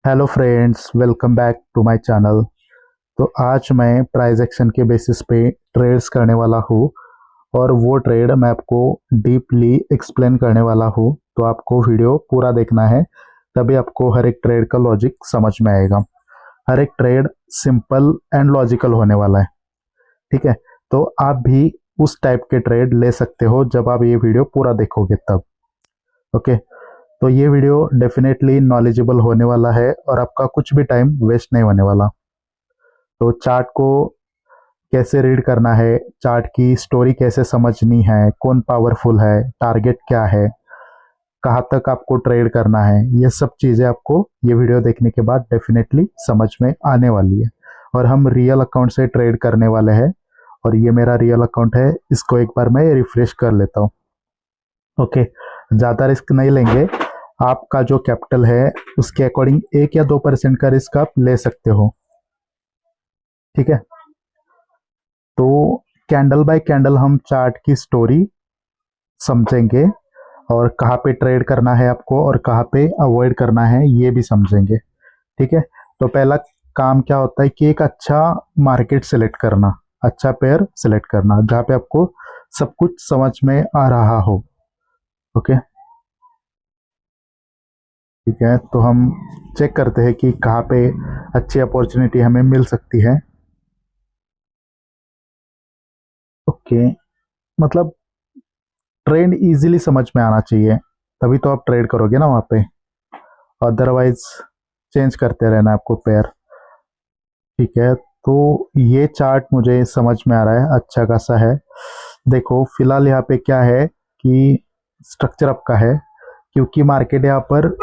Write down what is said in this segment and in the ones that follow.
Hello friends, welcome back to my channel. तो आज मैं प्राइस एक्शन के बेसिस पे ट्रेड्स करने वाला हूँ और वो ट्रेड मैं आपको डीपली एक्सप्लेन करने वाला हूँ। तो आपको वीडियो पूरा देखना है, तभी आपको हर एक ट्रेड का लॉजिक समझ में आएगा। हर एक ट्रेड सिंपल एंड लॉजिकल होने वाला है, ठीक है। तो आप भी उस टाइप के ट्रेड ले सकते हो जब आप ये वीडियो पूरा देखोगे तब। ओके, तो ये वीडियो डेफिनेटली नॉलेजेबल होने वाला है और आपका कुछ भी टाइम वेस्ट नहीं होने वाला। तो चार्ट को कैसे रीड करना है, चार्ट की स्टोरी कैसे समझनी है, कौन पावरफुल है, टारगेट क्या है, कहाँ तक आपको ट्रेड करना है, ये सब चीज़ें आपको ये वीडियो देखने के बाद डेफिनेटली समझ में आने वाली है। और हम रियल अकाउंट से ट्रेड करने वाले हैं और ये मेरा रियल अकाउंट है। इसको एक बार मैं रिफ्रेश कर लेता हूँ। ओके, ज़्यादा रिस्क नहीं लेंगे। आपका जो कैपिटल है उसके अकॉर्डिंग 1 या 2% का रिस्क आप ले सकते हो, ठीक है। तो कैंडल बाय कैंडल हम चार्ट की स्टोरी समझेंगे और कहाँ पे ट्रेड करना है आपको और कहाँ पे अवॉइड करना है ये भी समझेंगे, ठीक है। तो पहला काम क्या होता है कि एक अच्छा मार्केट सेलेक्ट करना, अच्छा पेयर सेलेक्ट करना जहाँ पे आपको सब कुछ समझ में आ रहा हो। ओके, ठीक है। तो हम चेक करते हैं कि कहाँ पे अच्छी अपॉर्चुनिटी हमें मिल सकती है। ओके, मतलब ट्रेंड इजीली समझ में आना चाहिए, तभी तो आप ट्रेड करोगे ना वहाँ पे। अदरवाइज चेंज करते रहना है आपको पेयर, ठीक है। तो ये चार्ट मुझे समझ में आ रहा है, अच्छा खासा है। देखो फिलहाल यहाँ पे क्या है कि स्ट्रक्चर आपका है, क्योंकि मार्केट यहाँ पर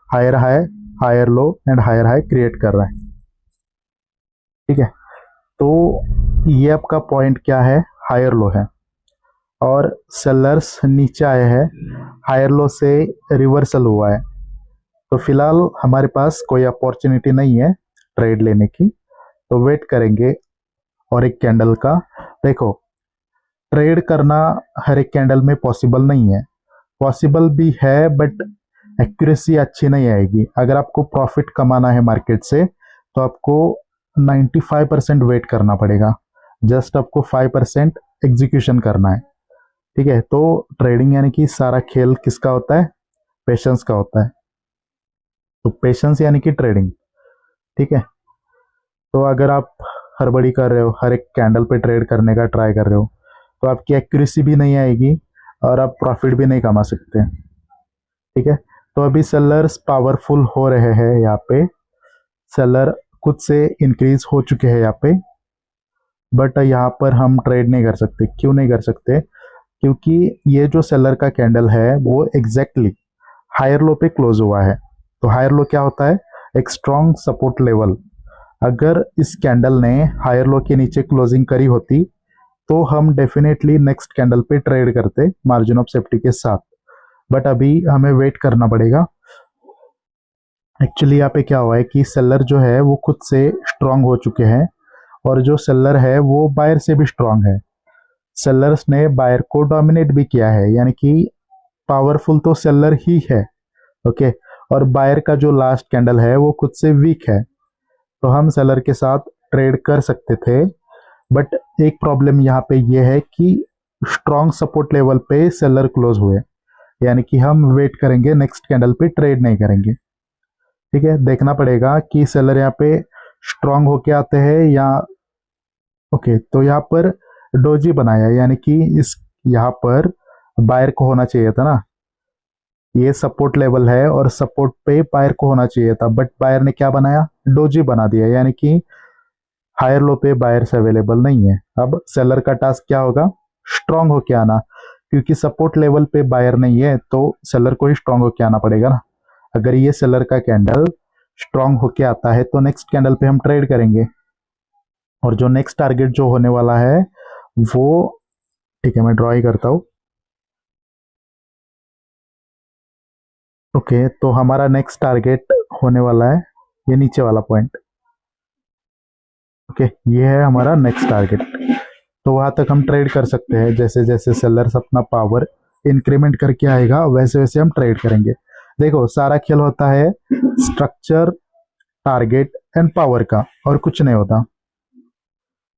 higher high, higher low and higher high create कर रहा है, ठीक है। तो ये आपका पॉइंट क्या है, हायर लो है और सेलर्स नीचे आए हैं, हायर लो से रिवर्सल हुआ है। तो फिलहाल हमारे पास कोई अपॉर्चुनिटी नहीं है ट्रेड लेने की, तो वेट करेंगे और एक कैंडल का। देखो, ट्रेड करना हर एक कैंडल में पॉसिबल नहीं है, पॉसिबल भी है बट एक्यूरेसी अच्छी नहीं आएगी। अगर आपको प्रॉफिट कमाना है मार्केट से तो आपको 95% वेट करना पड़ेगा, जस्ट आपको 5% एग्जीक्यूशन करना है, ठीक है। तो ट्रेडिंग यानी कि सारा खेल किसका होता है, पेशेंस का होता है। तो पेशेंस यानी कि ट्रेडिंग, ठीक है। तो अगर आप हड़बड़ी कर रहे हो, हर एक कैंडल पे ट्रेड करने का ट्राई कर रहे हो, तो आपकी एक्यूरेसी भी नहीं आएगी और आप प्रॉफिट भी नहीं कमा सकते, ठीक है। तो अभी सेलर्स पावरफुल हो रहे हैं, यहाँ पे सेलर खुद से इंक्रीज हो चुके हैं यहाँ पे। बट यहाँ पर हम ट्रेड नहीं कर सकते। क्यों नहीं कर सकते? क्योंकि ये जो सेलर का कैंडल है वो एग्जैक्टली हायर लो पे क्लोज हुआ है। तो हायर लो क्या होता है, एक स्ट्रॉन्ग सपोर्ट लेवल। अगर इस कैंडल ने हायर लो के नीचे क्लोजिंग करी होती तो हम डेफिनेटली नेक्स्ट कैंडल पे ट्रेड करते मार्जिन ऑफ सेफ्टी के साथ, बट अभी हमें वेट करना पड़ेगा। एक्चुअली यहाँ पे क्या हुआ है कि सेलर जो है वो खुद से स्ट्रांग हो चुके हैं और जो सेलर है वो बायर से भी स्ट्रांग है। सेलर्स ने बायर को डोमिनेट भी किया है, यानी कि पावरफुल तो सेलर ही है, ओके। और बायर का जो लास्ट कैंडल है वो खुद से वीक है, तो हम सेलर के साथ ट्रेड कर सकते थे। बट एक प्रॉब्लम यहाँ पे ये है कि स्ट्रॉन्ग सपोर्ट लेवल पे सेलर क्लोज हुए, यानी कि हम वेट करेंगे, नेक्स्ट कैंडल पे ट्रेड नहीं करेंगे, ठीक है। देखना पड़ेगा कि सेलर यहाँ पे स्ट्रॉन्ग होके आते हैं या ओके। तो यहाँ पर डोजी बनाया, यानी कि इस यहाँ पर बायर को होना चाहिए था ना, ये सपोर्ट लेवल है और सपोर्ट पे बायर को होना चाहिए था, बट बायर ने क्या बनाया, डोजी बना दिया, यानी कि हायर लो पे बायर्स अवेलेबल नहीं है। अब सेलर का टास्क क्या होगा, स्ट्रांग होके आना, क्योंकि सपोर्ट लेवल पे बायर नहीं है तो सेलर को ही स्ट्रांग होके आना पड़ेगा ना। अगर ये सेलर का कैंडल स्ट्रांग होके आता है तो नेक्स्ट कैंडल पे हम ट्रेड करेंगे और जो नेक्स्ट टारगेट जो होने वाला है वो, ठीक है मैं ड्रॉ ही करता हूँ। ओके, तो हमारा नेक्स्ट टारगेट होने वाला है ये नीचे वाला पॉइंट, ओके। ये है हमारा नेक्स्ट टारगेट। तो वहां तक हम ट्रेड कर सकते हैं, जैसे जैसे सेलर्स अपना पावर इंक्रीमेंट करके आएगा वैसे वैसे हम ट्रेड करेंगे। देखो सारा खेल होता है स्ट्रक्चर टारगेट एंड पावर का, और कुछ नहीं होता।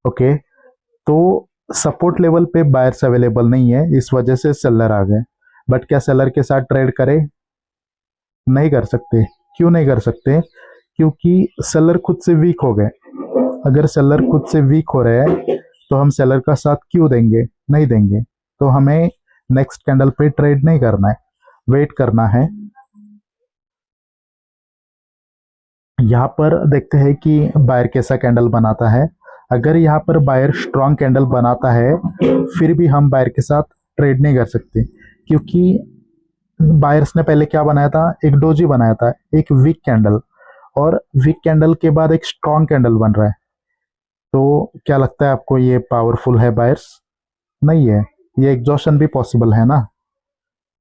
ओके, तो सपोर्ट लेवल पे बायर्स अवेलेबल नहीं है, इस वजह से सेलर आ गए। बट क्या सेलर के साथ ट्रेड करें? नहीं कर सकते। क्यों नहीं कर सकते? क्योंकि सेलर खुद से वीक हो गए। अगर सेलर खुद से वीक हो रहे हैं तो हम सेलर का साथ क्यों देंगे? नहीं देंगे। तो हमें नेक्स्ट कैंडल पे ट्रेड नहीं करना है, वेट करना है। यहाँ पर देखते हैं कि बायर कैसा कैंडल बनाता है। अगर यहाँ पर बायर स्ट्रॉन्ग कैंडल बनाता है, फिर भी हम बायर के साथ ट्रेड नहीं कर सकते, क्योंकि बायर्स ने पहले क्या बनाया था? एक डोजी बनाया था, एक वीक कैंडल, और वीक कैंडल के बाद एक स्ट्रॉन्ग कैंडल बन रहा है। तो क्या लगता है आपको, ये पावरफुल है बायर्स? नहीं है। ये एग्जॉशन भी पॉसिबल है ना,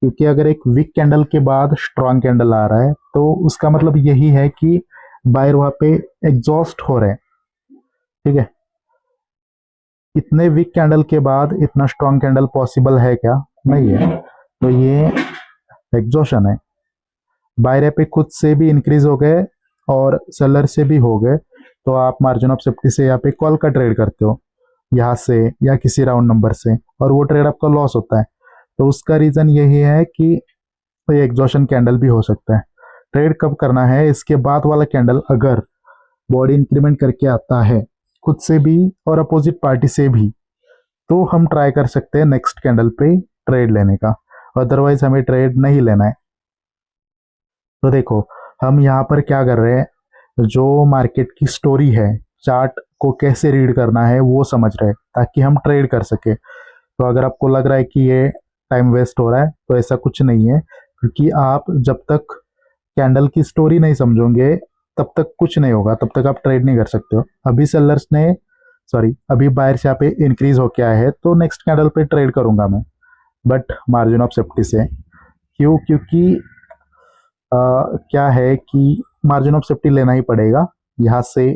क्योंकि अगर एक वीक कैंडल के बाद स्ट्रॉन्ग कैंडल आ रहा है तो उसका मतलब यही है कि बायर वहां पे एग्जॉस्ट हो रहे हैं। ठीक है, इतने वीक कैंडल के बाद इतना स्ट्रॉन्ग कैंडल पॉसिबल है क्या? नहीं है। तो ये एग्जॉशन है। बायर यहाँ पे खुद से भी इंक्रीज हो गए और सेलर से भी हो गए, तो आप मार्जिन ऑफ सेफ्टी से यहाँ पे कॉल का ट्रेड करते हो, यहाँ से या किसी राउंड नंबर से, और वो ट्रेड आपका लॉस होता है। तो उसका रीजन यही है कि ये एग्जॉशन कैंडल भी हो सकता है। ट्रेड कब करना है? इसके बाद वाला कैंडल अगर बॉडी इंक्रीमेंट करके आता है, खुद से भी और अपोजिट पार्टी से भी, तो हम ट्राई कर सकते हैं नेक्स्ट कैंडल पे ट्रेड लेने का। अदरवाइज हमें ट्रेड नहीं लेना है। तो देखो, हम यहाँ पर क्या कर रहे हैं, जो मार्केट की स्टोरी है, चार्ट को कैसे रीड करना है वो समझ रहे हैं, ताकि हम ट्रेड कर सके। तो अगर आपको लग रहा है कि ये टाइम वेस्ट हो रहा है, तो ऐसा कुछ नहीं है, क्योंकि आप जब तक कैंडल की स्टोरी नहीं समझोगे तब तक कुछ नहीं होगा, तब तक आप ट्रेड नहीं कर सकते हो। अभी सेलर्स ने, सॉरी, अभी बायर्स यहाँ पे इंक्रीज होके आए हैं, तो नेक्स्ट कैंडल पे ट्रेड करूंगा मैं, बट मार्जिन ऑफ सेफ्टी से। क्यों? क्योंकि क्या है कि मार्जिन ऑफ सेफ्टी लेना ही पड़ेगा। यहाँ से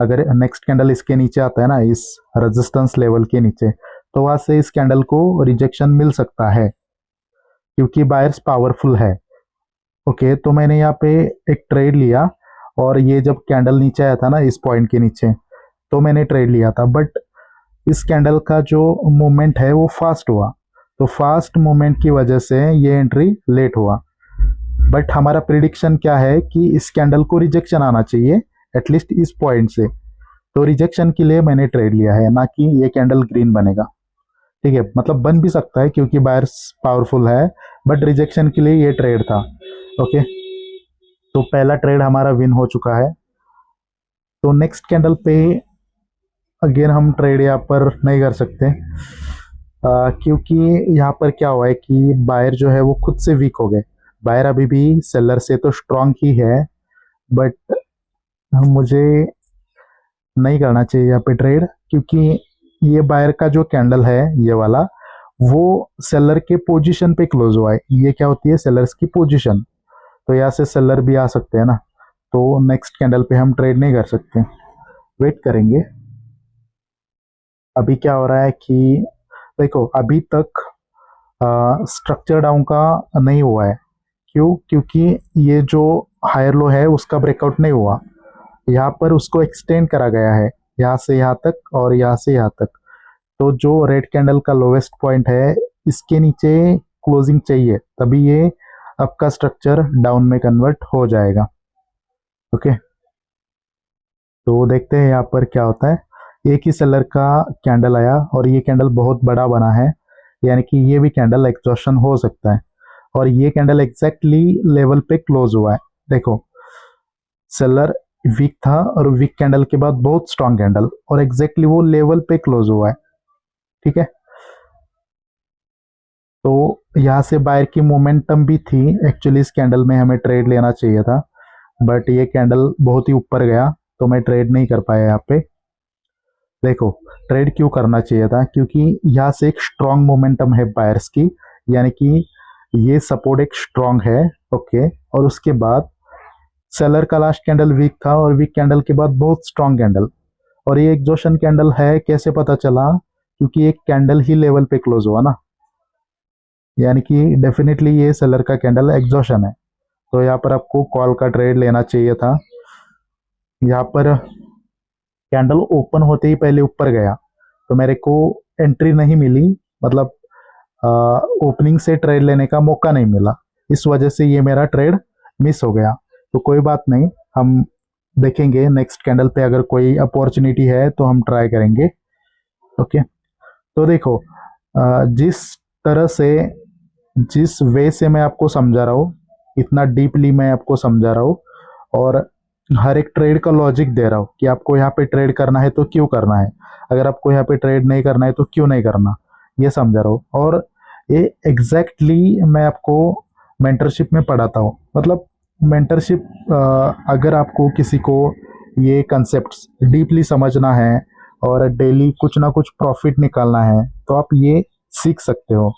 अगर नेक्स्ट कैंडल इसके नीचे आता है ना, इस रेजिस्टेंस लेवल के नीचे, तो वहां से इस कैंडल को रिजेक्शन मिल सकता है, क्योंकि बायर्स पावरफुल है। ओके, तो मैंने यहाँ पे एक ट्रेड लिया, और ये जब कैंडल नीचे आया था ना, इस पॉइंट के नीचे, तो मैंने ट्रेड लिया था। बट इस कैंडल का जो मूवमेंट है वो फास्ट हुआ, तो फास्ट मूवमेंट की वजह से ये एंट्री लेट हुआ। बट हमारा प्रिडिक्शन क्या है कि इस कैंडल को रिजेक्शन आना चाहिए, एटलीस्ट इस पॉइंट से। तो रिजेक्शन के लिए मैंने ट्रेड लिया है, ना कि ये कैंडल ग्रीन बनेगा। ठीक है, मतलब बन भी सकता है क्योंकि बायर्स पावरफुल है, बट रिजेक्शन के लिए ये ट्रेड था। ओके, तो पहला ट्रेड हमारा विन हो चुका है। तो नेक्स्ट कैंडल पे अगेन हम ट्रेड यहाँ पर नहीं कर सकते, क्योंकि यहाँ पर क्या हुआ है कि बायर जो है वो खुद से वीक हो गए। बायर अभी भी सेलर से तो स्ट्रांग ही है, बट मुझे नहीं करना चाहिए यहाँ पे ट्रेड, क्योंकि ये बायर का जो कैंडल है, ये वाला, वो सेलर के पोजीशन पे क्लोज हुआ है। ये क्या होती है? सेलर्स की पोजीशन। तो यहाँ से सेलर भी आ सकते हैं ना, तो नेक्स्ट कैंडल पे हम ट्रेड नहीं कर सकते, वेट करेंगे। अभी क्या हो रहा है कि देखो, अभी तक स्ट्रक्चर डाउन का नहीं हुआ है। क्यों? क्योंकि ये जो हायर लो है उसका ब्रेकआउट नहीं हुआ, यहाँ पर उसको एक्सटेंड करा गया है, यहाँ से यहाँ तक और यहाँ से यहाँ तक। तो जो रेड कैंडल का लोवेस्ट पॉइंट है, इसके नीचे क्लोजिंग चाहिए, तभी ये आपका स्ट्रक्चर डाउन में कन्वर्ट हो जाएगा। ओके, तो देखते हैं यहाँ पर क्या होता है। एक ही सेलर का कैंडल आया और ये कैंडल बहुत बड़ा बना है, यानी कि ये भी कैंडल एग्जॉशन हो सकता है। और ये कैंडल एग्जैक्टली लेवल पे क्लोज हुआ है। देखो, सेलर वीक था और वीक कैंडल के बाद बहुत स्ट्रॉन्ग कैंडल, और एग्जैक्टली वो लेवल पे क्लोज हुआ है। ठीक है, तो यहाँ से बायर की मोमेंटम भी थी। एक्चुअली इस कैंडल में हमें ट्रेड लेना चाहिए था, बट ये कैंडल बहुत ही ऊपर गया, तो मैं ट्रेड नहीं कर पाया यहाँ पे। देखो, ट्रेड क्यों करना चाहिए था? क्योंकि यहाँ से एक स्ट्रॉन्ग मोमेंटम है बायर्स की, यानी कि ये सपोर्ट एक स्ट्रॉन्ग है। ओके, और उसके बाद सेलर का लास्ट कैंडल वीक था, और वीक कैंडल के बाद बहुत स्ट्रॉन्ग कैंडल, और ये एग्जॉशन कैंडल है। कैसे पता चला? क्योंकि एक कैंडल ही लेवल पे क्लोज हुआ ना, यानी कि डेफिनेटली ये सेलर का कैंडल एग्जॉशन है। तो यहाँ पर आपको कॉल का ट्रेड लेना चाहिए था। यहाँ पर कैंडल ओपन होते ही पहले ऊपर गया तो मेरे को एंट्री नहीं मिली, मतलब ओपनिंग से ट्रेड लेने का मौका नहीं मिला, इस वजह से ये मेरा ट्रेड मिस हो गया। तो कोई बात नहीं, हम देखेंगे नेक्स्ट कैंडल पे अगर कोई अपॉर्चुनिटी है तो हम ट्राई करेंगे। ओके, तो देखो जिस तरह से, जिस वे से मैं आपको समझा रहा हूँ, इतना डीपली मैं आपको समझा रहा हूँ और हर एक ट्रेड का लॉजिक दे रहा हूँ कि आपको यहाँ पे ट्रेड करना है तो क्यों करना है, अगर आपको यहाँ पे ट्रेड नहीं करना है तो क्यों नहीं करना, ये समझा रहा हूँ। और ये एग्जैक्टली मैं आपको मेंटरशिप में पढ़ाता हूँ। मतलब मेंटरशिप, अगर आपको किसी को ये कंसेप्ट्स डीपली समझना है और डेली कुछ ना कुछ प्रॉफिट निकालना है तो आप ये सीख सकते हो।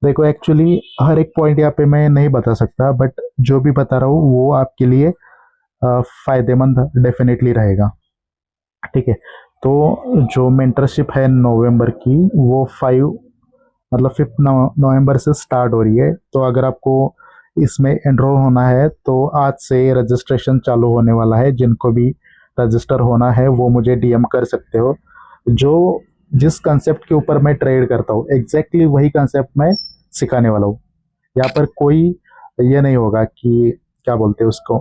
देखो एक्चुअली हर एक पॉइंट यहाँ पे मैं नहीं बता सकता, बट जो भी बता रहा हूँ वो आपके लिए फायदेमंद डेफिनेटली रहेगा। ठीक है, तो जो मेंटरशिप है नवंबर की वो 5 नवंबर से स्टार्ट हो रही है। तो अगर आपको इसमें एनरोल होना है तो आज से रजिस्ट्रेशन चालू होने वाला है। जिनको भी रजिस्टर होना है वो मुझे डीएम कर सकते हो। जो जिस कंसेप्ट के ऊपर मैं ट्रेड करता हूँ एग्जैक्टली वही कंसेप्ट मैं सिखाने वाला हूँ। यहाँ पर कोई ये नहीं होगा कि क्या बोलते हैं उसको,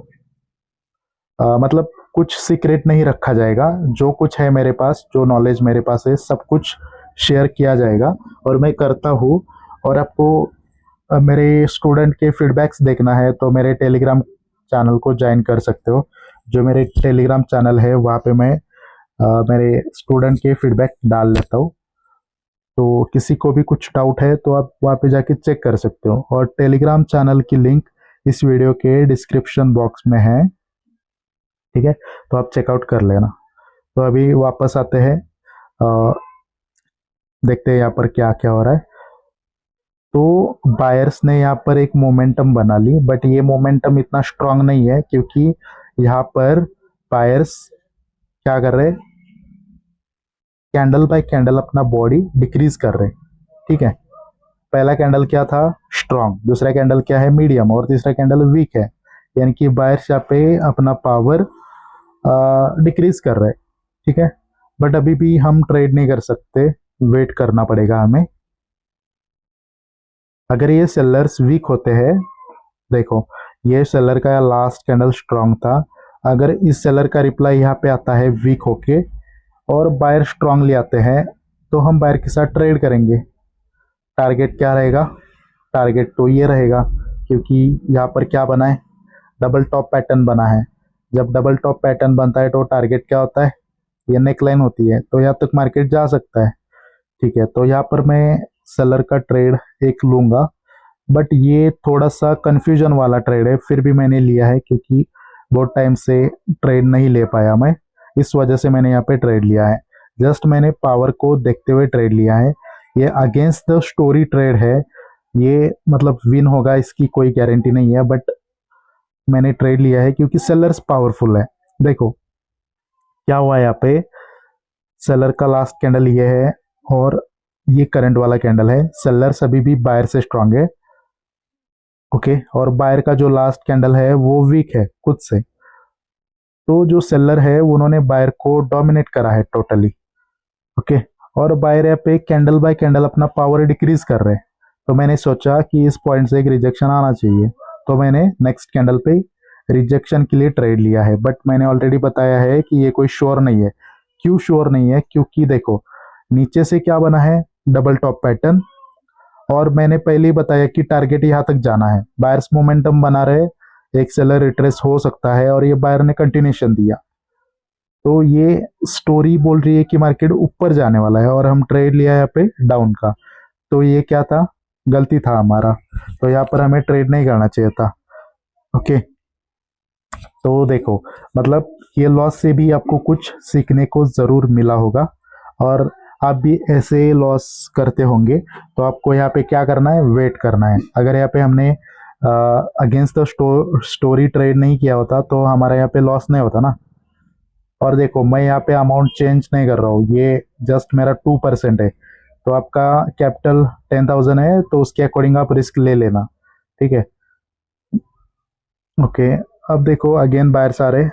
मतलब कुछ सीक्रेट नहीं रखा जाएगा। जो कुछ है मेरे पास, जो नॉलेज मेरे पास है, सब कुछ शेयर किया जाएगा और मैं करता हूँ। और आपको मेरे स्टूडेंट के फीडबैक्स देखना है तो मेरे टेलीग्राम चैनल को ज्वाइन कर सकते हो। जो मेरे टेलीग्राम चैनल है वहाँ पे मैं मेरे स्टूडेंट के फीडबैक डाल लेता हूँ। तो किसी को भी कुछ डाउट है तो आप वहाँ पे जाके चेक कर सकते हो। और टेलीग्राम चैनल की लिंक इस वीडियो के डिस्क्रिप्शन बॉक्स में है। ठीक है, तो आप चेकआउट कर लेना। तो अभी वापस आते हैं, अ, देखते हैं यहाँ पर क्या क्या हो रहा है। तो बायर्स ने यहाँ पर एक मोमेंटम बना ली, बट ये मोमेंटम इतना स्ट्रांग नहीं है क्योंकि यहाँ पर बायर्स क्या कर रहे हैं, कैंडल बाय कैंडल अपना बॉडी डिक्रीज कर रहे हैं। ठीक है, पहला कैंडल क्या था, स्ट्रांग, दूसरा कैंडल क्या है, मीडियम, और तीसरा कैंडल वीक है। यानी कि बायर्स यहाँ पे अपना पावर डिक्रीज कर रहे हैं। ठीक है, बट अभी भी हम ट्रेड नहीं कर सकते, वेट करना पड़ेगा हमें। अगर ये सेलर्स वीक होते हैं, देखो ये सेलर का लास्ट कैंडल स्ट्रांग था, अगर इस सेलर का रिप्लाई यहाँ पे आता है वीक होके और बायर स्ट्रांगली आते हैं तो हम बायर के साथ ट्रेड करेंगे। टारगेट क्या रहेगा, टारगेट तो ये रहेगा क्योंकि यहाँ पर क्या बना है, डबल टॉप पैटर्न बना है। जब डबल टॉप पैटर्न बनता है तो टारगेट क्या होता है, ये नेकलाइन होती है, तो यहाँ तक मार्केट जा सकता है। ठीक है, तो यहाँ पर मैं सेलर का ट्रेड एक लूंगा, बट ये थोड़ा सा कंफ्यूजन वाला ट्रेड है, फिर भी मैंने लिया है क्योंकि बहुत टाइम से ट्रेड नहीं ले पाया मैं, इस वजह से मैंने यहाँ पे ट्रेड लिया है। जस्ट मैंने पावर को देखते हुए ट्रेड लिया है। ये अगेंस्ट द स्टोरी ट्रेड है, ये मतलब विन होगा इसकी कोई गारंटी नहीं है, बट मैंने ट्रेड लिया है क्योंकि सेलर्स पावरफुल है। देखो क्या हुआ यहाँ पे, सेलर का लास्ट कैंडल ये है और ये करंट वाला कैंडल है, सेलर्स अभी भी बायर से स्ट्रांग है। ओके, और बायर का जो लास्ट कैंडल है वो वीक है खुद से, तो जो सेलर है उन्होंने बायर को डोमिनेट करा है टोटली। ओके, और बायर यहाँ पे कैंडल बाय कैंडल अपना पावर डिक्रीज कर रहे हैं। तो मैंने सोचा कि इस पॉइंट से एक रिजेक्शन आना चाहिए, तो मैंने नेक्स्ट कैंडल पे रिजेक्शन के लिए ट्रेड लिया है। बट मैंने ऑलरेडी बताया है कि ये कोई श्योर नहीं है। क्यों श्योर नहीं है, क्योंकि देखो नीचे से क्या बना है, डबल टॉप पैटर्न, और मैंने पहले ही बताया कि टारगेट यहाँ तक जाना है। बायर्स मोमेंटम बना रहे, एक सेलर रिट्रेस हो सकता है और ये बायर ने कंटिन्यूशन दिया, तो ये स्टोरी बोल रही है कि मार्केट ऊपर जाने वाला है और हम ट्रेड लिया है यहाँ पे डाउन का। तो ये क्या था, गलती था हमारा, तो यहाँ पर हमें ट्रेड नहीं करना चाहिए था। ओके, तो देखो मतलब ये लॉस से भी आपको कुछ सीखने को ज़रूर मिला होगा और आप भी ऐसे लॉस करते होंगे। तो आपको यहाँ पे क्या करना है, वेट करना है। अगर यहाँ पे हमने अगेंस्ट द स्टोरी ट्रेड नहीं किया होता तो हमारा यहाँ पे लॉस नहीं होता ना। और देखो मैं यहाँ पे अमाउंट चेंज नहीं कर रहा हूँ, ये जस्ट मेरा 2% है। तो आपका कैपिटल 10,000 है तो उसके अकॉर्डिंग आप रिस्क ले लेना। ठीक है, ओके, अब देखो अगेन बायर्स आ रहे।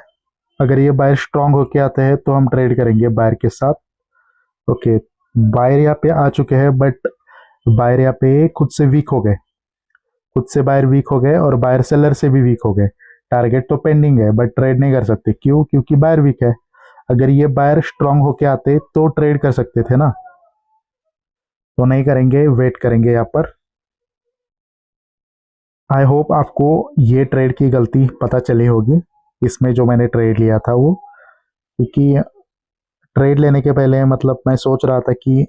अगर ये बायर स्ट्रांग होके आते हैं तो हम ट्रेड करेंगे बायर के साथ। ओके, बायर यहाँ पे आ चुके हैं, बट बायर यहाँ पे खुद से वीक हो गए। खुद से बायर वीक हो गए और बायर सेलर से भी वीक हो गए। टारगेट तो पेंडिंग है बट ट्रेड नहीं कर सकते। क्यों? क्योंकि बायर वीक है। अगर ये बायर स्ट्रांग होके आते तो ट्रेड कर सकते थे ना, तो नहीं करेंगे, वेट करेंगे यहाँ पर। आई होप आपको ये ट्रेड की गलती पता चली होगी इसमें जो मैंने ट्रेड लिया था वो। क्योंकि ट्रेड लेने के पहले मतलब मैं सोच रहा था कि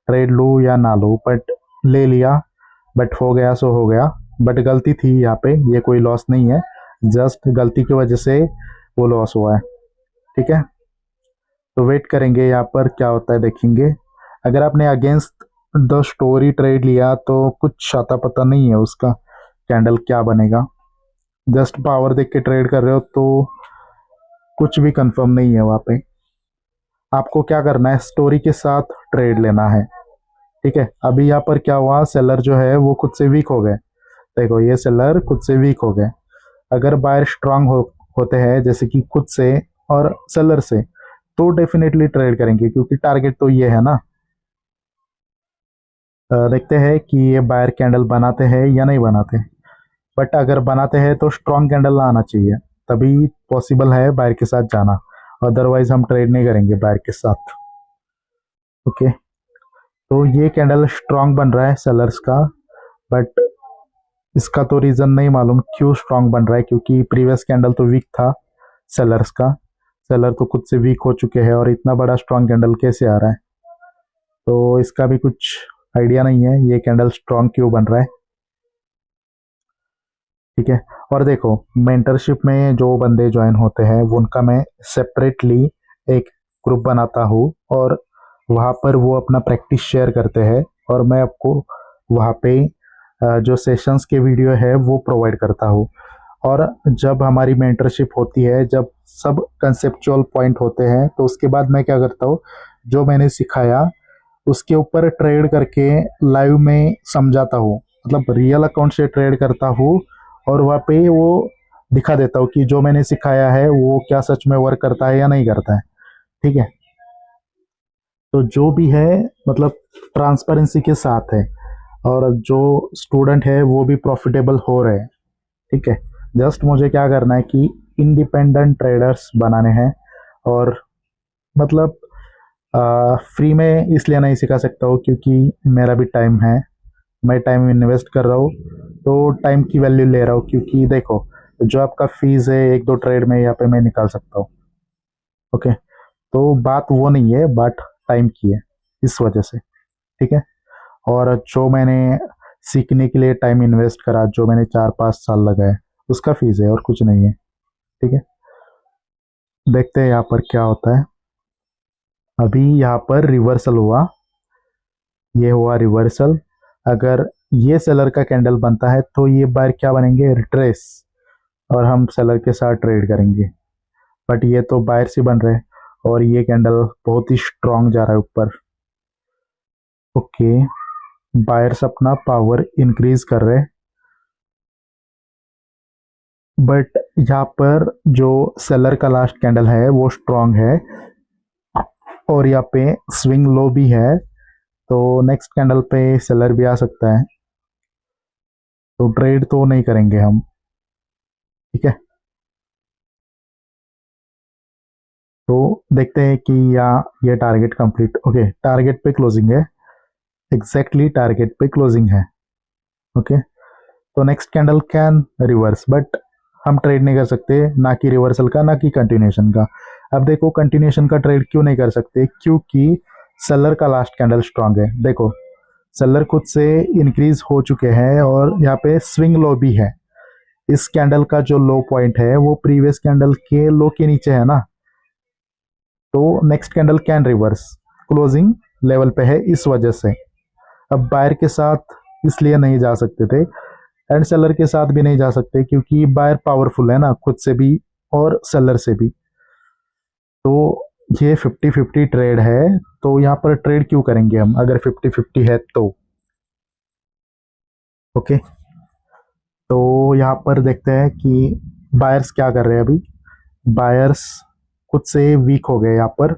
ट्रेड लूँ या ना लूँ, बट ले लिया। बट हो गया सो हो गया। बट गलती थी यहाँ पे, ये कोई लॉस नहीं है। जस्ट गलती की वजह से वो लॉस हुआ है। ठीक है, तो वेट करेंगे यहाँ पर क्या होता है, देखेंगे। अगर आपने अगेंस्ट द स्टोरी ट्रेड लिया तो कुछ आता पता नहीं है उसका कैंडल क्या बनेगा। जस्ट पावर देख के ट्रेड कर रहे हो तो कुछ भी कंफर्म नहीं है वहाँ पे। आपको क्या करना है, स्टोरी के साथ ट्रेड लेना है। ठीक है, अभी यहाँ पर क्या हुआ, सेलर जो है वो खुद से वीक हो गए। देखो ये सेलर खुद से वीक हो गए। अगर बायर स्ट्रांग होते हैं जैसे कि खुद से और सेलर से, तो डेफिनेटली ट्रेड करेंगे क्योंकि टारगेट तो ये है ना। देखते हैं कि ये बायर कैंडल बनाते हैं या नहीं बनाते। बट अगर बनाते हैं तो स्ट्रांग कैंडल आना चाहिए, तभी पॉसिबल है बायर के साथ जाना। अदरवाइज हम ट्रेड नहीं करेंगे बायर के साथ। ओके, तो ये कैंडल स्ट्रांग बन रहा है सेलर्स का, बट इसका तो रीज़न नहीं मालूम क्यों स्ट्रांग बन रहा है। क्योंकि प्रीवियस कैंडल तो वीक था सेलर्स का। सेलर तो खुद से वीक हो चुके हैं और इतना बड़ा स्ट्रांग कैंडल कैसे आ रहा है, तो इसका भी कुछ आइडिया नहीं है ये कैंडल स्ट्रांग क्यों बन रहा है। ठीक है, और देखो मेंटरशिप में जो बंदे ज्वाइन होते हैं वो उनका मैं सेपरेटली एक ग्रुप बनाता हूँ, और वहाँ पर वो अपना प्रैक्टिस शेयर करते हैं, और मैं आपको वहाँ पे जो सेशंस के वीडियो है वो प्रोवाइड करता हूँ। और जब हमारी मेंटरशिप होती है, जब सब कंसेप्चुअल पॉइंट होते हैं, तो उसके बाद मैं क्या करता हूँ, जो मैंने सिखाया उसके ऊपर ट्रेड करके लाइव में समझाता हूँ। मतलब रियल अकाउंट से ट्रेड करता हूँ और वहाँ पे वो दिखा देता हूँ कि जो मैंने सिखाया है वो क्या सच में वर्क करता है या नहीं करता है। ठीक है, तो जो भी है मतलब ट्रांसपेरेंसी के साथ है, और जो स्टूडेंट है वो भी प्रॉफिटेबल हो रहे हैं। ठीक है, जस्ट मुझे क्या करना है कि इंडिपेंडेंट ट्रेडर्स बनाने हैं। और मतलब फ्री में इसलिए नहीं सिखा सकता हूँ क्योंकि मेरा भी टाइम है, मैं टाइम इन्वेस्ट कर रहा हूँ, तो टाइम की वैल्यू ले रहा हूँ। क्योंकि देखो जो आपका फीस है एक दो ट्रेड में यहाँ पे मैं निकाल सकता हूँ। ओके, तो बात वो नहीं है, बात टाइम की है, इस वजह से। ठीक है, और जो मैंने सीखने के लिए टाइम इन्वेस्ट करा, जो मैंने 4-5 साल लगाए, उसका फीस है और कुछ नहीं है। ठीक है, देखते हैं यहाँ पर क्या होता है। अभी यहाँ पर रिवर्सल हुआ, ये हुआ रिवर्सल। अगर ये सेलर का कैंडल बनता है तो ये बार क्या बनेंगे, रिट्रेस, और हम सेलर के साथ ट्रेड करेंगे। बट ये तो बायर से बन रहे हैं और ये कैंडल बहुत ही स्ट्रांग जा रहा है ऊपर। ओके, बायर्स अपना पावर इंक्रीज कर रहे हैं, बट यहाँ पर जो सेलर का लास्ट कैंडल है वो स्ट्रांग है, और यहाँ पे स्विंग लो भी है, तो नेक्स्ट कैंडल पे सेलर भी आ सकता है, तो ट्रेड तो नहीं करेंगे हम। ठीक है, तो देखते हैं कि या ये टारगेट कंप्लीट। ओके, टारगेट पे क्लोजिंग है, एग्जैक्टली टारगेट पे क्लोजिंग है। ओके, तो next candle can reverse, but हम ट्रेड नहीं कर सकते, ना कि रिवर्सल का ना कि कंटिन्यूशन का। अब देखो कंटिन्यूशन का ट्रेड क्यों नहीं कर सकते, क्योंकि सेलर का लास्ट कैंडल स्ट्रांग है। देखो सेलर खुद से इंक्रीज हो चुके हैं और यहाँ पे स्विंग लो भी है। इस कैंडल का जो लो पॉइंट है वो प्रीवियस कैंडल के लो के नीचे है ना, तो next candle can reverse, closing level पे है इस वजह से। अब बायर के साथ इसलिए नहीं जा सकते थे, एंड सेलर के साथ भी नहीं जा सकते क्योंकि बायर पावरफुल है ना, खुद से भी और सेलर से भी। तो ये 50-50 ट्रेड है, तो यहाँ पर ट्रेड क्यों करेंगे हम अगर 50-50 है तो। ओके, तो यहाँ पर देखते हैं कि बायर्स क्या कर रहे हैं अभी, बायर्स खुद से वीक हो गए यहाँ पर,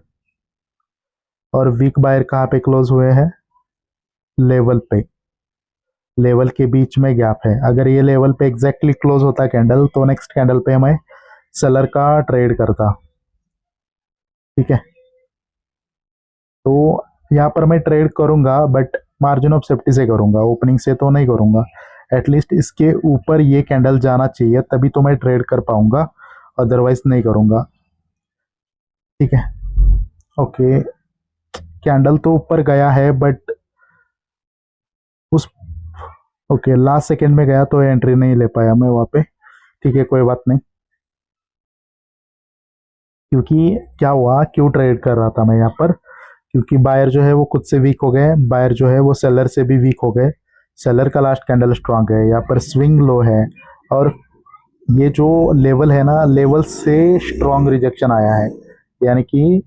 और वीक बायर कहाँ पे क्लोज हुए हैं, लेवल पे, लेवल के बीच में गैप है। अगर ये लेवल पे एग्जैक्टली क्लोज होता कैंडल तो नेक्स्ट कैंडल पे मैं सेलर का ट्रेड करता। ठीक है, तो यहाँ पर मैं ट्रेड करूंगा बट मार्जिन ऑफ सेफ्टी से करूंगा, ओपनिंग से तो नहीं करूंगा। एटलीस्ट इसके ऊपर ये कैंडल जाना चाहिए तभी तो मैं ट्रेड कर पाऊंगा, अदरवाइज नहीं करूंगा। ठीक है, ओके, कैंडल तो ऊपर गया है बट उस, ओके, लास्ट सेकेंड में गया तो एंट्री नहीं ले पाया मैं वहाँ पे। ठीक है, कोई बात नहीं, क्योंकि क्या हुआ, क्यों ट्रेड कर रहा था मैं यहाँ पर, क्योंकि बायर जो है वो खुद से वीक हो गए, बायर जो है वो सेलर से भी वीक हो गए। सेलर का लास्ट कैंडल स्ट्रांग है, यहाँ पर स्विंग लो है, और ये जो लेवल है ना, लेवल से स्ट्रांग रिजेक्शन आया है, यानी कि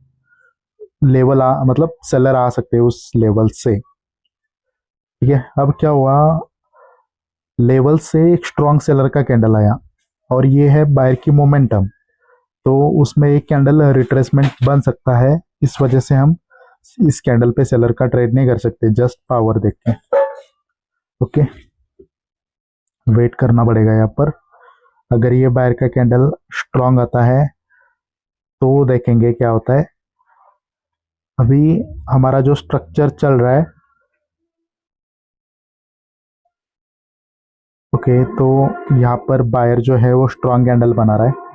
लेवल मतलब सेलर आ सकते हैं उस लेवल से। ठीक है, अब क्या हुआ, लेवल से एक स्ट्रांग सेलर का कैंडल आया, और ये है बायर की मोमेंटम, तो उसमें एक कैंडल रिट्रेसमेंट बन सकता है। इस वजह से हम इस कैंडल पे सेलर का ट्रेड नहीं कर सकते, जस्ट पावर देख के। ओके, वेट करना पड़ेगा यहाँ पर। अगर ये बायर का कैंडल स्ट्रांग आता है तो देखेंगे क्या होता है। अभी हमारा जो स्ट्रक्चर चल रहा है, ओके, तो यहाँ पर बायर जो है वो स्ट्रांग कैंडल बना रहा है।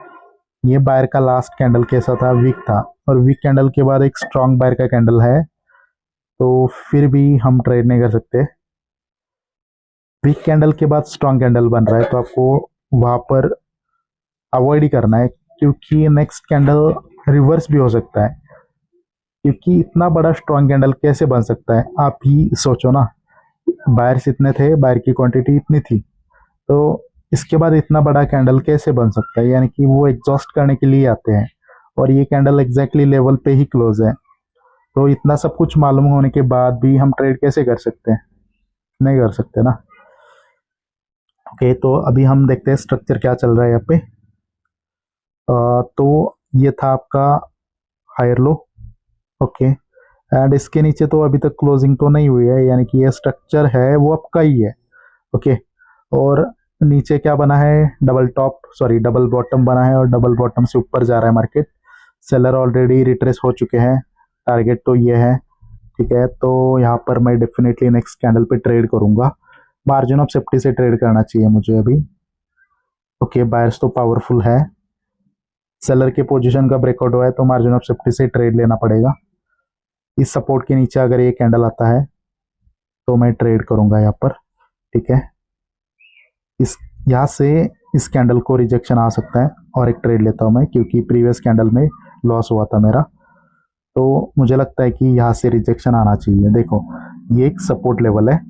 ये बायर का लास्ट कैंडल कैसा था, वीक था, और वीक कैंडल के बाद एक स्ट्रांग बायर का कैंडल है, तो फिर भी हम ट्रेड नहीं कर सकते। वीक कैंडल के बाद स्ट्रांग कैंडल बन रहा है तो आपको वहां पर अवॉइड ही करना है, क्योंकि नेक्स्ट कैंडल रिवर्स भी हो सकता है। क्योंकि इतना बड़ा स्ट्रांग कैंडल कैसे बन सकता है, आप ही सोचो ना, बायर्स इतने थे, बायर की क्वांटिटी इतनी थी, तो इसके बाद इतना बड़ा कैंडल कैसे बन सकता है, यानी कि वो एग्जॉस्ट करने के लिए आते हैं, और ये कैंडल एग्जैक्टली लेवल पे ही क्लोज है। तो इतना सब कुछ मालूम होने के बाद भी हम ट्रेड कैसे कर सकते हैं, नहीं कर सकते ना। ओके, तो अभी हम देखते हैं स्ट्रक्चर क्या चल रहा है यहाँ पे। तो ये था आपका हायर लो, ओके, एंड इसके नीचे तो अभी तक क्लोजिंग तो नहीं हुई है, यानी कि ये स्ट्रक्चर है वो आपका ही है। ओके, और नीचे क्या बना है, double top, sorry double bottom बना है, और डबल बॉटम से ऊपर जा रहा है मार्केट। सेलर ऑलरेडी रिट्रेस हो चुके हैं, टारगेट तो ये है। ठीक है, तो यहाँ पर मैं डेफिनेटली नेक्स्ट कैंडल पे ट्रेड करूंगा, मार्जिन ऑफ सेफ्टी से ट्रेड करना चाहिए मुझे अभी। ओके, बायर्स तो पावरफुल है, सेलर के पोजीशन का ब्रेकआउट हुआ है तो मार्जिन ऑफ सेफ्टी से ट्रेड लेना पड़ेगा। इस सपोर्ट के नीचे अगर ये कैंडल आता है तो मैं ट्रेड करूंगा यहाँ पर। ठीक है, इस यहाँ से इस कैंडल को रिजेक्शन आ सकता है, और एक ट्रेड लेता हूँ मैं, क्योंकि प्रीवियस कैंडल में लॉस हुआ था मेरा, तो मुझे लगता है कि यहाँ से रिजेक्शन आना चाहिए। देखो, ये एक सपोर्ट लेवल है,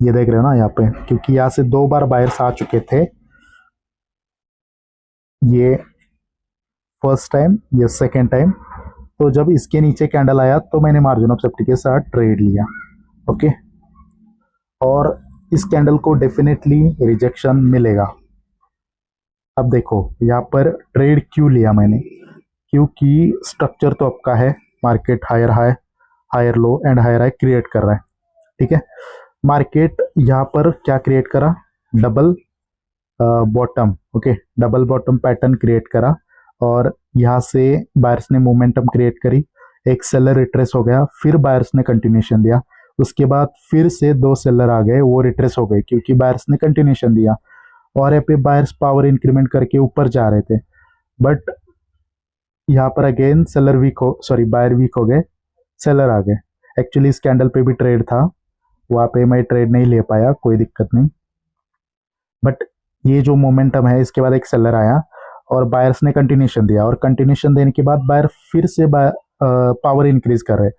ये देख रहे हो ना यहाँ पे, क्योंकि यहाँ से दो बार बायर्स आ चुके थे, ये फर्स्ट टाइम, ये सेकेंड टाइम। तो जब इसके नीचे कैंडल आया तो मैंने मार्जिन ऑफ सेफ्टी के साथ ट्रेड लिया। ओके, और इस कैंडल को डेफिनेटली रिजेक्शन मिलेगा। अब देखो यहाँ पर ट्रेड क्यों लिया मैंने, क्योंकि स्ट्रक्चर तो आपका है, market higher high, higher low and higher high create कर रहा है। ठीक है, मार्केट यहाँ पर क्या क्रिएट करा, double bottom, okay, double bottom pattern create करा, और यहाँ से बायर्स ने मोमेंटम क्रिएट करी, एक सेलर रिट्रेस हो गया, फिर बायर्स ने कंटिन्यूशन दिया, उसके बाद फिर से दो सेलर आ गए, वो रिट्रेस हो गए क्योंकि बायर्स ने कंटिन्यूशन दिया, और यहाँ पे बायर्स पावर इंक्रीमेंट करके ऊपर जा रहे थे, बट यहाँ पर अगेन सेलर वीक हो, सॉरी बायर वीक हो गए, सेलर आ गए। एक्चुअली इस कैंडल पे भी ट्रेड था, वहाँ पे मैं ट्रेड नहीं ले पाया, कोई दिक्कत नहीं, बट ये जो मोमेंटम है इसके बाद एक सेलर आया और बायर्स ने कंटिन्यूशन दिया, और कंटिन्यूशन देने के बाद बायर फिर से पावर इंक्रीज कर रहे,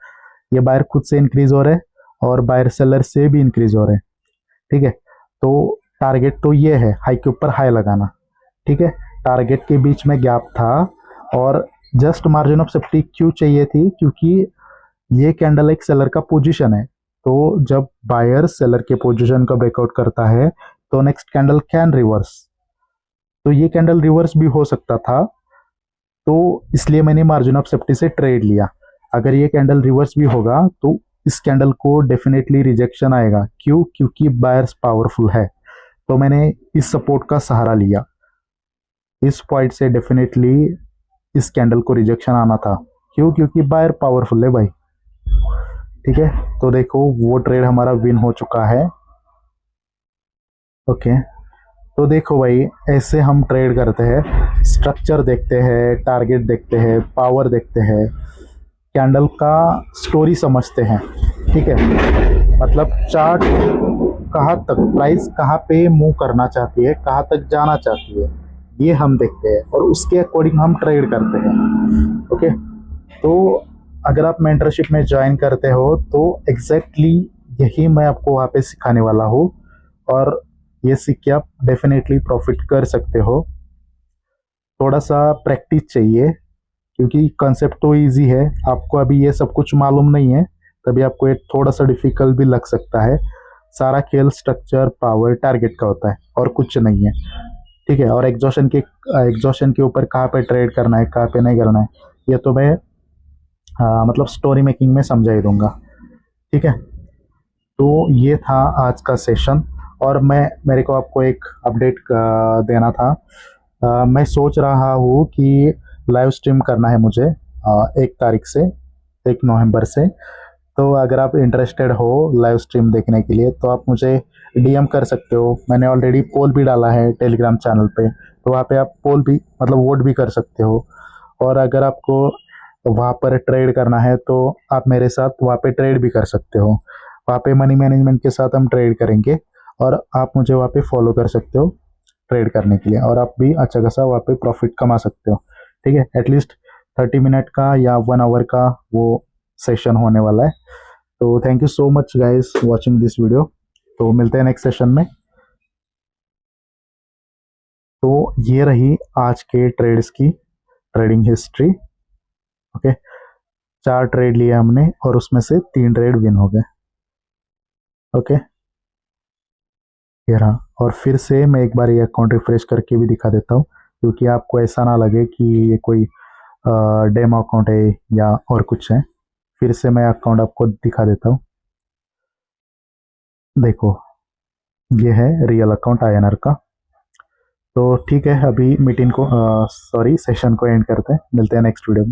ये बायर खुद से इंक्रीज हो रहे और बायर सेलर से भी इंक्रीज हो रहे। ठीक है, तो टारगेट तो ये है हाई के ऊपर हाई लगाना। ठीक है, टारगेट के बीच में गैप था, और जस्ट मार्जिन ऑफ सेफ्टी क्यों चाहिए थी, क्योंकि ये कैंडल एक सेलर का पोजीशन है, तो जब बायर सेलर के पोजीशन का ब्रेकआउट करता है तो नेक्स्ट कैंडल कैन रिवर्स, तो ये कैंडल रिवर्स भी हो सकता था, तो इसलिए मैंने मार्जिन ऑफ सेफ्टी से ट्रेड लिया। अगर ये कैंडल रिवर्स भी होगा तो इस कैंडल को डेफिनेटली रिजेक्शन आएगा। क्यों? क्योंकि बायर्स पावरफुल है। तो मैंने इस सपोर्ट का सहारा लिया। इस पॉइंट से डेफिनेटली इस कैंडल को रिजेक्शन आना था। क्यों? क्योंकि बायर पावरफुल है भाई। ठीक है, तो देखो वो ट्रेड हमारा विन हो चुका है। ओके, तो देखो भाई, ऐसे हम ट्रेड करते हैं। स्ट्रक्चर देखते हैं, टारगेट देखते हैं, पावर देखते हैं, कैंडल का स्टोरी समझते हैं। ठीक है, मतलब चार्ट कहाँ तक, प्राइस कहाँ पे मूव करना चाहती है, कहाँ तक जाना चाहती है, ये हम देखते हैं और उसके अकॉर्डिंग हम ट्रेड करते हैं। ओके, तो अगर आप मेंटरशिप में ज्वाइन करते हो तो एग्जैक्टली यही मैं आपको वहाँ पे सिखाने वाला हूँ, और ये सीख के आप डेफिनेटली प्रॉफिट कर सकते हो। थोड़ा सा प्रैक्टिस चाहिए, क्योंकि कंसेप्ट तो इजी है, आपको अभी ये सब कुछ मालूम नहीं है, तभी आपको ये थोड़ा सा डिफिकल्ट भी लग सकता है। सारा खेल स्ट्रक्चर, पावर, टारगेट का होता है और कुछ नहीं है। ठीक है, और एग्जॉशन के ऊपर कहाँ पे ट्रेड करना है, कहाँ पे नहीं करना है, ये तो मैं मतलब स्टोरी मेकिंग में समझा ही दूंगा। ठीक है, तो ये था आज का सेशन, और मेरे को आपको एक अपडेट देना था। मैं सोच रहा हूँ कि लाइव स्ट्रीम करना है मुझे 1 तारीख से, 1 नवंबर से। तो अगर आप इंटरेस्टेड हो लाइव स्ट्रीम देखने के लिए तो आप मुझे डीएम कर सकते हो। मैंने ऑलरेडी पोल भी डाला है टेलीग्राम चैनल पे, तो वहाँ पे आप पोल भी मतलब वोट भी कर सकते हो। और अगर आपको वहाँ पर ट्रेड करना है तो आप मेरे साथ वहाँ पे ट्रेड भी कर सकते हो। वहाँ पे मनी मैनेजमेंट के साथ हम ट्रेड करेंगे, और आप मुझे वहाँ पे फॉलो कर सकते हो ट्रेड करने के लिए, और आप भी अच्छा खासा वहाँ पे प्रॉफिट कमा सकते हो। ठीक है, एटलीस्ट 30 मिनट का या 1 आवर का वो सेशन होने वाला है। तो thank you so much guys watching this video. तो मिलते हैं नेक्स्ट सेशन में। तो ये रही आज के ट्रेड्स की ट्रेडिंग हिस्ट्री। ओके, 4 ट्रेड लिए हमने और उसमें से 3 ट्रेड विन हो गए। ओके, ये रहा। और फिर से मैं एक बार ये अकाउंट रिफ्रेश करके भी दिखा देता हूँ, क्योंकि आपको ऐसा ना लगे कि ये कोई डेमो अकाउंट है या और कुछ है। फिर से मैं अकाउंट आपको दिखा देता हूँ। देखो, ये है रियल अकाउंट INR का। तो ठीक है, अभी मीटिंग को सॉरी सेशन को एंड करते हैं। मिलते हैं नेक्स्ट वीडियो में।